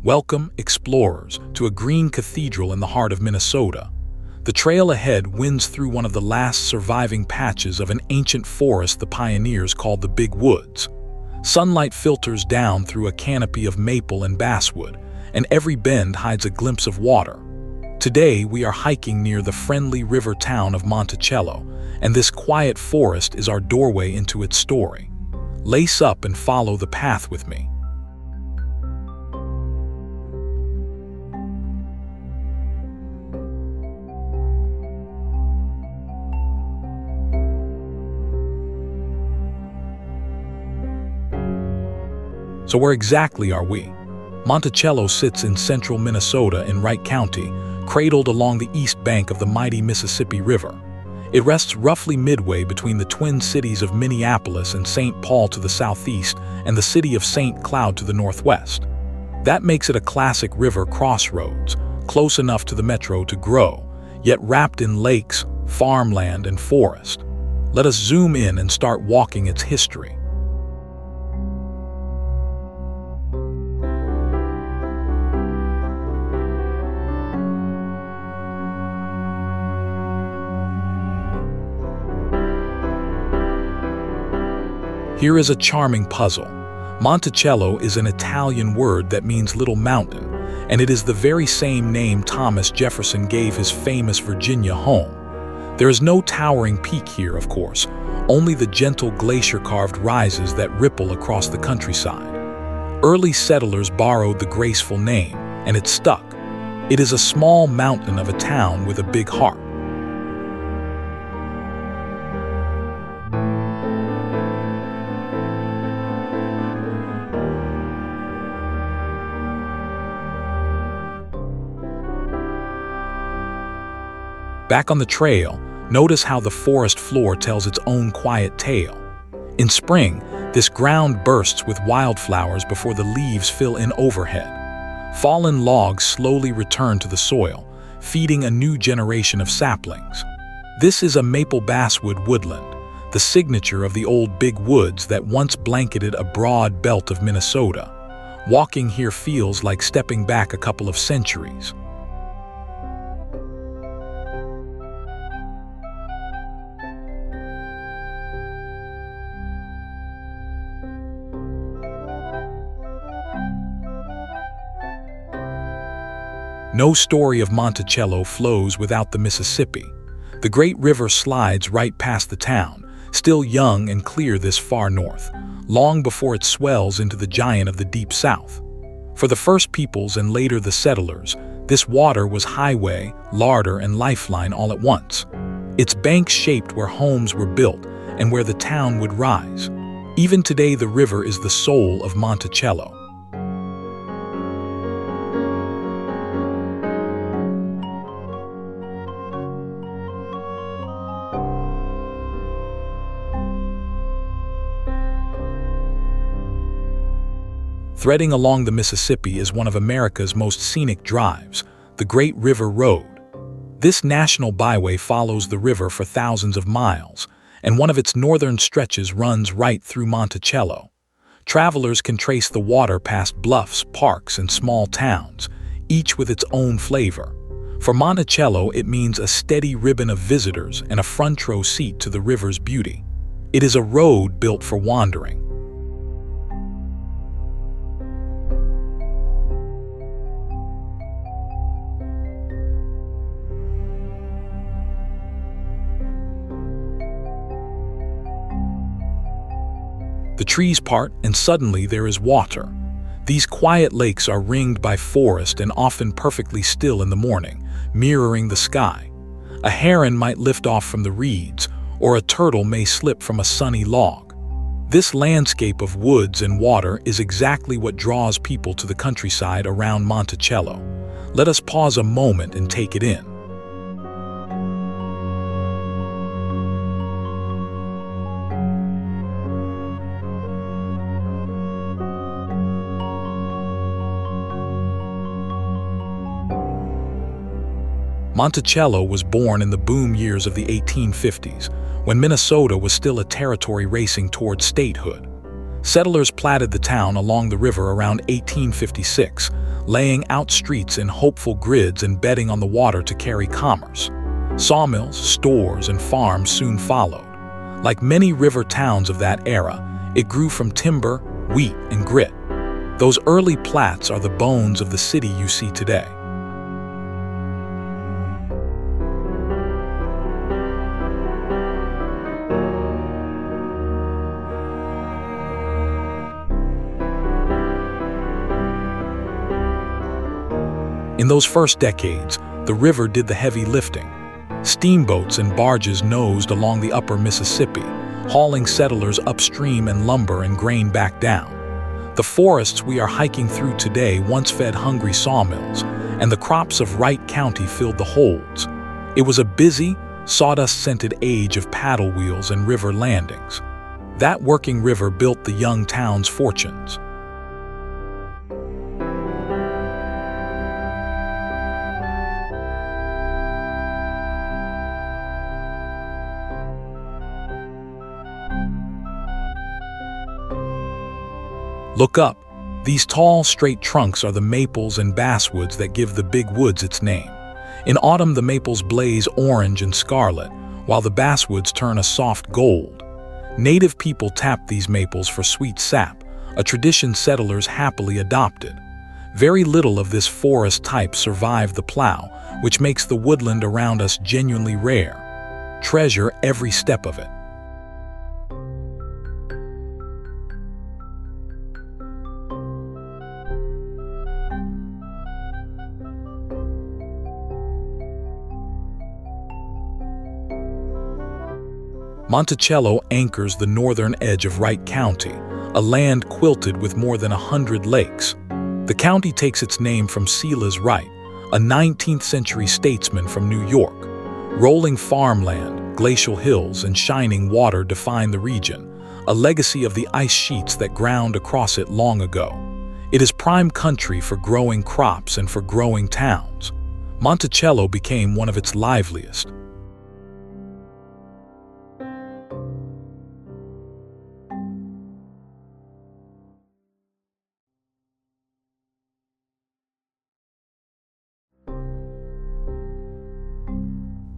Welcome, explorers, to a green cathedral in the heart of Minnesota. The trail ahead winds through one of the last surviving patches of an ancient forest the pioneers called the Big Woods. Sunlight filters down through a canopy of maple and basswood, and every bend hides a glimpse of water. Today, we are hiking near the friendly river town of Monticello, and this quiet forest is our doorway into its story. Lace up and follow the path with me. So where exactly are we? Monticello sits in central Minnesota in Wright County, cradled along the east bank of the mighty Mississippi River. It rests roughly midway between the twin cities of Minneapolis and St. Paul to the southeast and the city of St. Cloud to the northwest. That makes it a classic river crossroads, close enough to the metro to grow, yet wrapped in lakes, farmland, and forest. Let us zoom in and start walking its history. Here is a charming puzzle. Monticello is an Italian word that means little mountain, and it is the very same name Thomas Jefferson gave his famous Virginia home. There is no towering peak here, of course, only the gentle glacier-carved rises that ripple across the countryside. Early settlers borrowed the graceful name, and it stuck. It is a small mountain of a town with a big heart. Back on the trail, notice how the forest floor tells its own quiet tale. In spring, this ground bursts with wildflowers before the leaves fill in overhead. Fallen logs slowly return to the soil, feeding a new generation of saplings. This is a maple basswood woodland, the signature of the old big woods that once blanketed a broad belt of Minnesota. Walking here feels like stepping back a couple of centuries. No story of Monticello flows without the Mississippi. The great river slides right past the town, still young and clear this far north, long before it swells into the giant of the deep south. For the first peoples and later the settlers, this water was highway, larder, and lifeline all at once. Its banks shaped where homes were built and where the town would rise. Even today, the river is the soul of Monticello. Threading along the Mississippi is one of America's most scenic drives, the Great River Road. This national byway follows the river for thousands of miles, and one of its northern stretches runs right through Monticello. Travelers can trace the water past bluffs, parks, and small towns, each with its own flavor. For Monticello, it means a steady ribbon of visitors and a front row seat to the river's beauty. It is a road built for wandering. The trees part, and suddenly there is water. These quiet lakes are ringed by forest and often perfectly still in the morning, mirroring the sky. A heron might lift off from the reeds, or a turtle may slip from a sunny log. This landscape of woods and water is exactly what draws people to the countryside around Monticello. Let us pause a moment and take it in. Monticello was born in the boom years of the 1850s, when Minnesota was still a territory racing toward statehood. Settlers platted the town along the river around 1856, laying out streets in hopeful grids and betting on the water to carry commerce. Sawmills, stores, and farms soon followed. Like many river towns of that era, it grew from timber, wheat, and grit. Those early plats are the bones of the city you see today. In those first decades, the river did the heavy lifting. Steamboats and barges nosed along the upper Mississippi, hauling settlers upstream and lumber and grain back down. The forests we are hiking through today once fed hungry sawmills, and the crops of Wright County filled the holds. It was a busy, sawdust-scented age of paddle wheels and river landings. That working river built the young town's fortunes. Look up. These tall, straight trunks are the maples and basswoods that give the big woods its name. In autumn, the maples blaze orange and scarlet, while the basswoods turn a soft gold. Native people tap these maples for sweet sap, a tradition settlers happily adopted. Very little of this forest type survived the plow, which makes the woodland around us genuinely rare. Treasure every step of it. Monticello anchors the northern edge of Wright County, a land quilted with more than 100 lakes. The county takes its name from Silas Wright, a 19th-century statesman from New York. Rolling farmland, glacial hills, and shining water define the region, a legacy of the ice sheets that ground across it long ago. It is prime country for growing crops and for growing towns. Monticello became one of its liveliest.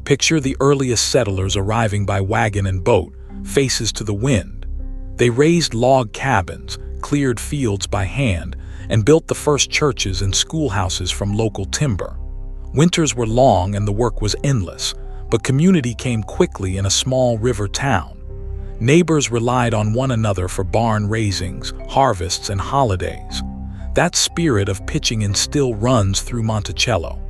Picture the earliest settlers arriving by wagon and boat, faces to the wind. They raised log cabins, cleared fields by hand, and built the first churches and schoolhouses from local timber. Winters were long and the work was endless, but community came quickly in a small river town. Neighbors relied on one another for barn raisings, harvests, and holidays. That spirit of pitching in still runs through Monticello.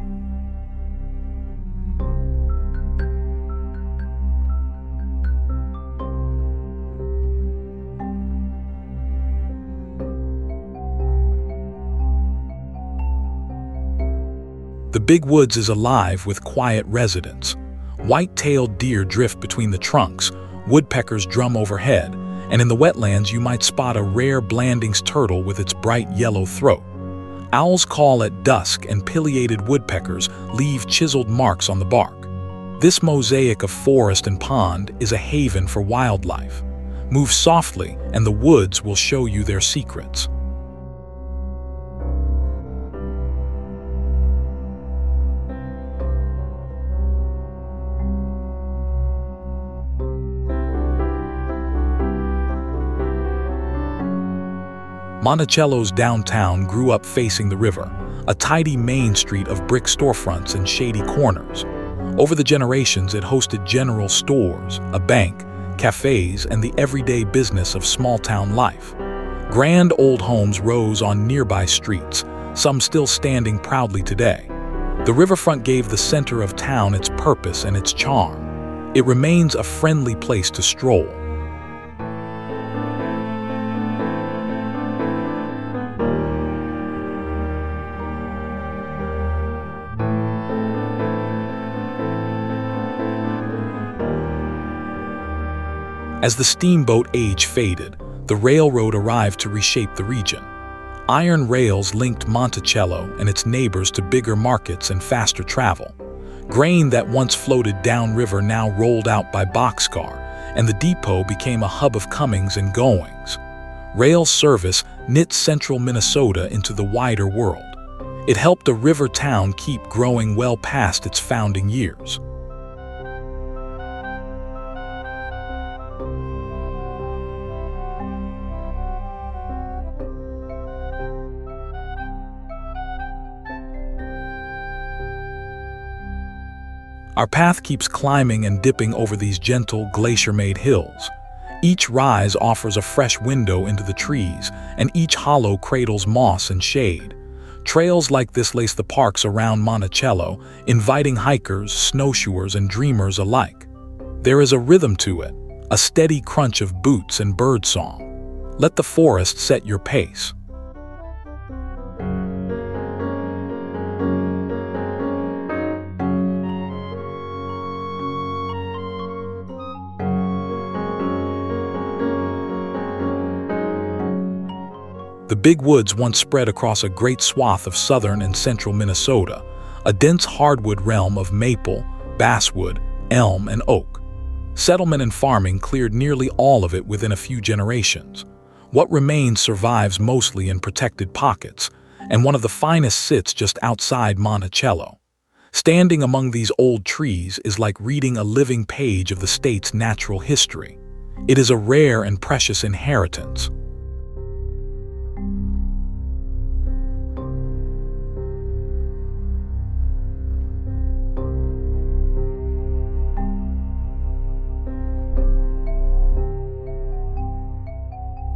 The Big Woods is alive with quiet residents. White-tailed deer drift between the trunks, woodpeckers drum overhead, and in the wetlands you might spot a rare Blanding's turtle with its bright yellow throat. Owls call at dusk and pileated woodpeckers leave chiseled marks on the bark. This mosaic of forest and pond is a haven for wildlife. Move softly and the woods will show you their secrets. Monticello's downtown grew up facing the river, a tidy main street of brick storefronts and shady corners. Over the generations, it hosted general stores, a bank, cafes, and the everyday business of small-town life. Grand old homes rose on nearby streets, some still standing proudly today. The riverfront gave the center of town its purpose and its charm. It remains a friendly place to stroll. As the steamboat age faded, the railroad arrived to reshape the region. Iron rails linked Monticello and its neighbors to bigger markets and faster travel. Grain that once floated downriver now rolled out by boxcar, and the depot became a hub of comings and goings. Rail service knit central Minnesota into the wider world. It helped a river town keep growing well past its founding years. Our path keeps climbing and dipping over these gentle, glacier-made hills. Each rise offers a fresh window into the trees, and each hollow cradles moss and shade. Trails like this lace the parks around Monticello, inviting hikers, snowshoers, and dreamers alike. There is a rhythm to it, a steady crunch of boots and birdsong. Let the forest set your pace. The Big Woods once spread across a great swath of southern and central Minnesota, a dense hardwood realm of maple, basswood, elm, and oak. Settlement and farming cleared nearly all of it within a few generations. What remains survives mostly in protected pockets, and one of the finest sits just outside Monticello. Standing among these old trees is like reading a living page of the state's natural history. It is a rare and precious inheritance.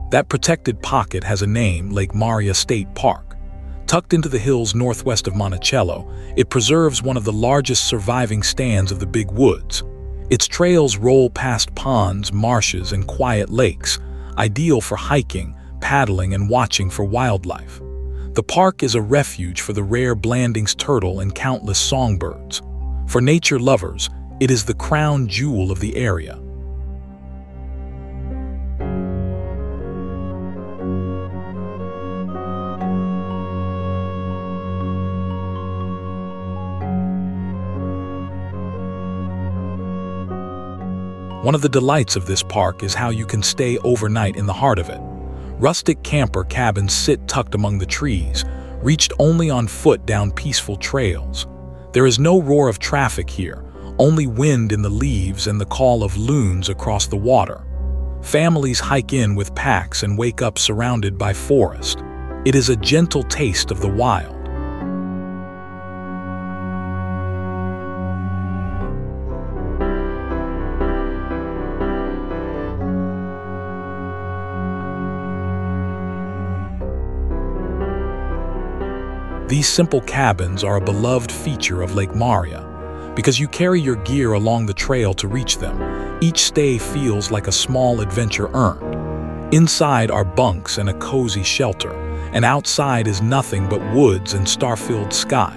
That protected pocket has a name, Lake Maria State Park. Tucked into the hills northwest of Monticello, it preserves one of the largest surviving stands of the Big Woods. Its trails roll past ponds, marshes, and quiet lakes, ideal for hiking, paddling, and watching for wildlife. The park is a refuge for the rare Blanding's turtle and countless songbirds. For nature lovers, it is the crown jewel of the area. One of the delights of this park is how you can stay overnight in the heart of it. Rustic camper cabins sit tucked among the trees, reached only on foot down peaceful trails. There is no roar of traffic here, only wind in the leaves and the call of loons across the water. Families hike in with packs and wake up surrounded by forest. It is a gentle taste of the wild. These simple cabins are a beloved feature of Lake Maria. Because you carry your gear along the trail to reach them, each stay feels like a small adventure earned. Inside are bunks and a cozy shelter, and outside is nothing but woods and star-filled sky.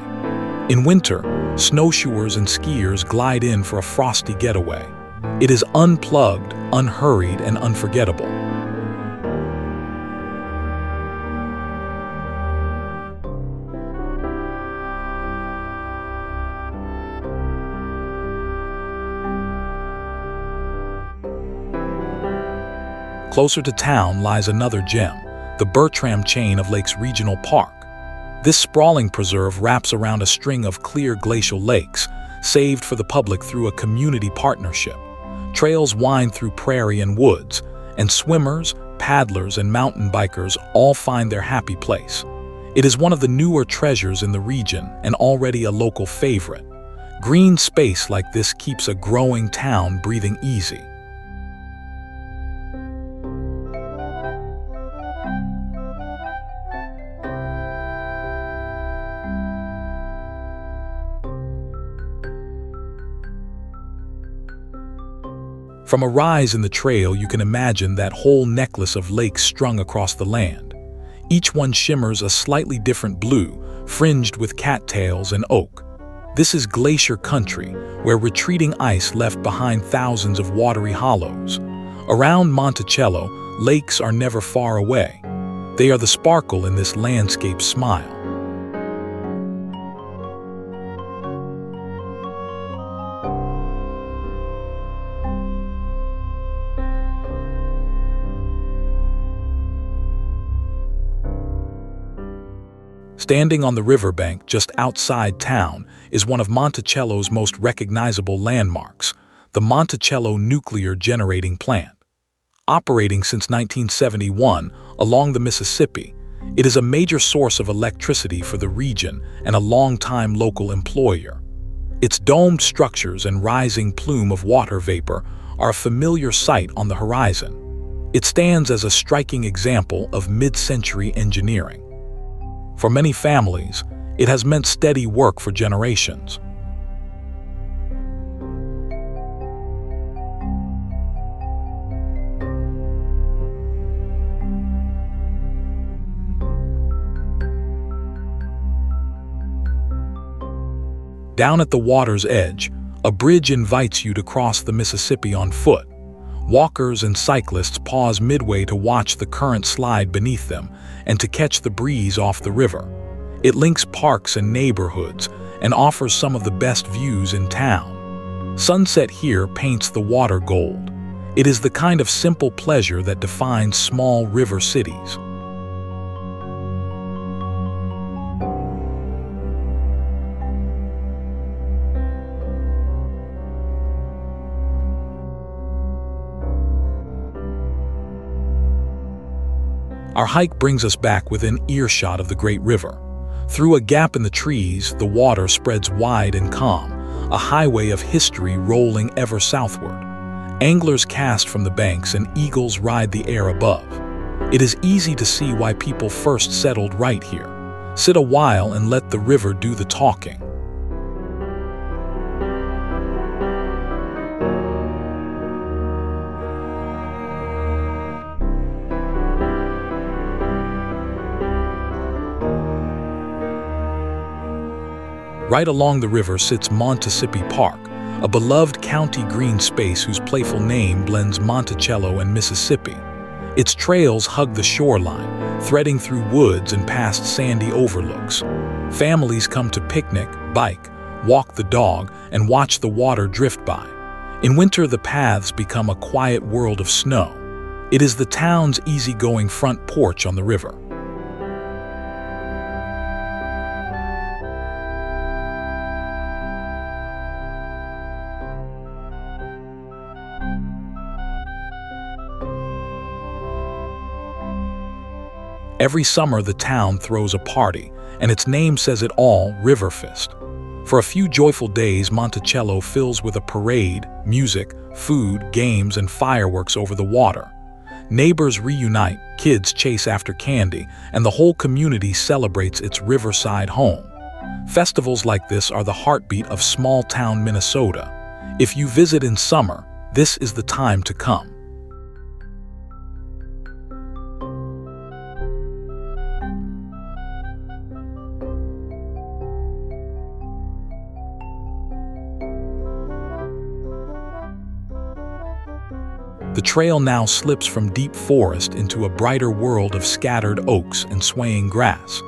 In winter, snowshoers and skiers glide in for a frosty getaway. It is unplugged, unhurried, and unforgettable. Closer to town lies another gem, the Bertram Chain of Lakes Regional Park. This sprawling preserve wraps around a string of clear glacial lakes, saved for the public through a community partnership. Trails wind through prairie and woods, and swimmers, paddlers, and mountain bikers all find their happy place. It is one of the newer treasures in the region and already a local favorite. Green space like this keeps a growing town breathing easy. From a rise in the trail, you can imagine that whole necklace of lakes strung across the land. Each one shimmers a slightly different blue, fringed with cattails and oak. This is glacier country, where retreating ice left behind thousands of watery hollows. Around Monticello, lakes are never far away. They are the sparkle in this landscape's smile. Standing on the riverbank just outside town is one of Monticello's most recognizable landmarks, the Monticello Nuclear Generating Plant. Operating since 1971 along the Mississippi, it is a major source of electricity for the region and a long-time local employer. Its domed structures and rising plume of water vapor are a familiar sight on the horizon. It stands as a striking example of mid-century engineering. For many families, it has meant steady work for generations. Down at the water's edge, a bridge invites you to cross the Mississippi on foot. Walkers and cyclists pause midway to watch the current slide beneath them and to catch the breeze off the river. It links parks and neighborhoods and offers some of the best views in town. Sunset here paints the water gold. It is the kind of simple pleasure that defines small river cities. Our hike brings us back within earshot of the great river. Through a gap in the trees, the water spreads wide and calm, a highway of history rolling ever southward. Anglers cast from the banks and eagles ride the air above. It is easy to see why people first settled right here. Sit a while and let the river do the talking. Right along the river sits Montissippi Park, a beloved county green space whose playful name blends Monticello and Mississippi. Its trails hug the shoreline, threading through woods and past sandy overlooks. Families come to picnic, bike, walk the dog, and watch the water drift by. In winter, the paths become a quiet world of snow. It is the town's easygoing front porch on the river. Every summer, the town throws a party, and its name says it all, Riverfest. For a few joyful days, Monticello fills with a parade, music, food, games, and fireworks over the water. Neighbors reunite, kids chase after candy, and the whole community celebrates its riverside home. Festivals like this are the heartbeat of small-town Minnesota. If you visit in summer, this is the time to come. The trail now slips from deep forest into a brighter world of scattered oaks and swaying grass.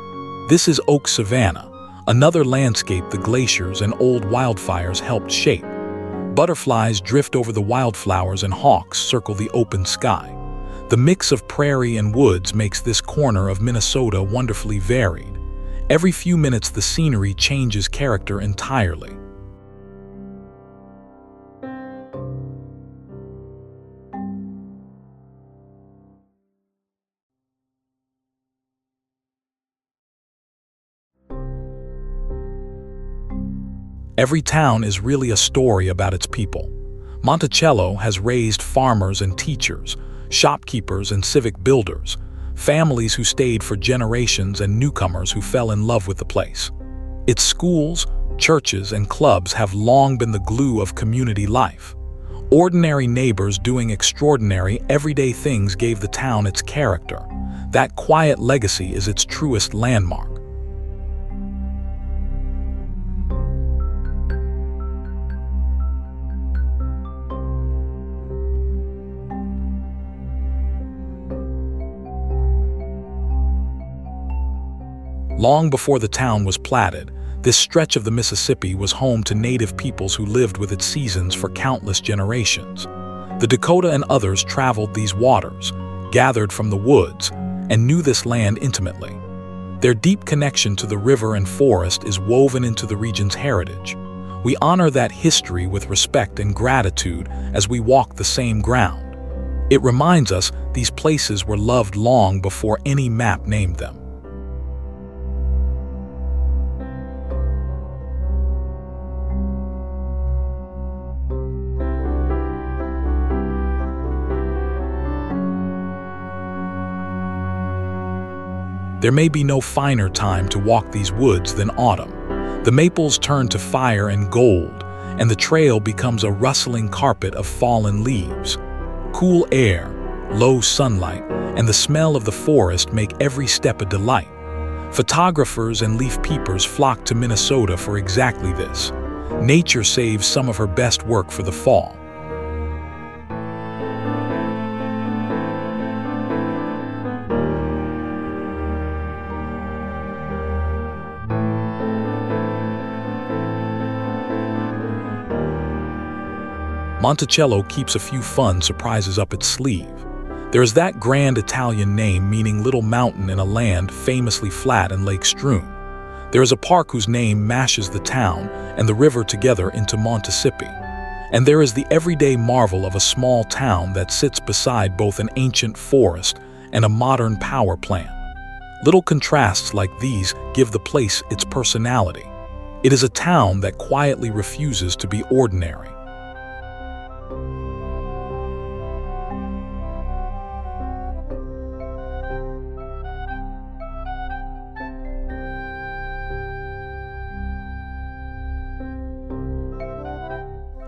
This is Oak Savanna, another landscape the glaciers and old wildfires helped shape. Butterflies drift over the wildflowers and hawks circle the open sky. The mix of prairie and woods makes this corner of Minnesota wonderfully varied. Every few minutes, the scenery changes character entirely. Every town is really a story about its people. Monticello has raised farmers and teachers, shopkeepers and civic builders, families who stayed for generations and newcomers who fell in love with the place. Its schools, churches, and clubs have long been the glue of community life. Ordinary neighbors doing extraordinary, everyday things gave the town its character. That quiet legacy is its truest landmark. Long before the town was platted, this stretch of the Mississippi was home to native peoples who lived with its seasons for countless generations. The Dakota and others traveled these waters, gathered from the woods, and knew this land intimately. Their deep connection to the river and forest is woven into the region's heritage. We honor that history with respect and gratitude as we walk the same ground. It reminds us these places were loved long before any map named them. There may be no finer time to walk these woods than autumn. The maples turn to fire and gold, and the trail becomes a rustling carpet of fallen leaves. Cool air, low sunlight, and the smell of the forest make every step a delight. Photographers and leaf peepers flock to Minnesota for exactly this. Nature saves some of her best work for the fall. Monticello keeps a few fun surprises up its sleeve. There is that grand Italian name meaning little mountain in a land famously flat and lake-strewn. There is a park whose name mashes the town and the river together into Montissippi. And there is the everyday marvel of a small town that sits beside both an ancient forest and a modern power plant. Little contrasts like these give the place its personality. It is a town that quietly refuses to be ordinary.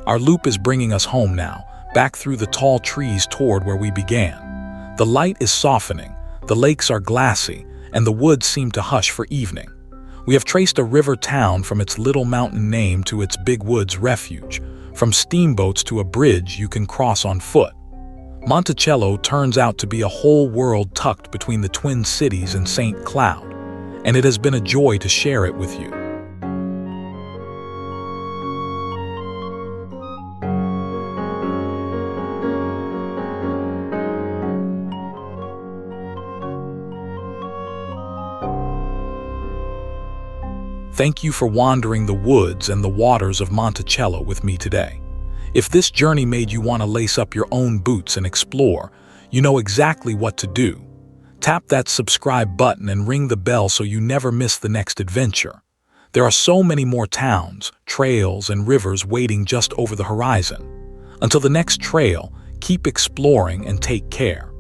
Our loop is bringing us home now, back through the tall trees toward where we began. The light is softening, the lakes are glassy, and the woods seem to hush for evening. We have traced a river town from its little mountain name to its big woods refuge, from steamboats to a bridge you can cross on foot. Monticello turns out to be a whole world tucked between the Twin Cities and St. Cloud, and it has been a joy to share it with you. Thank you for wandering the woods and the waters of Monticello with me today. If this journey made you want to lace up your own boots and explore, you know exactly what to do. Tap that subscribe button and ring the bell so you never miss the next adventure. There are so many more towns, trails, and rivers waiting just over the horizon. Until the next trail, keep exploring and take care.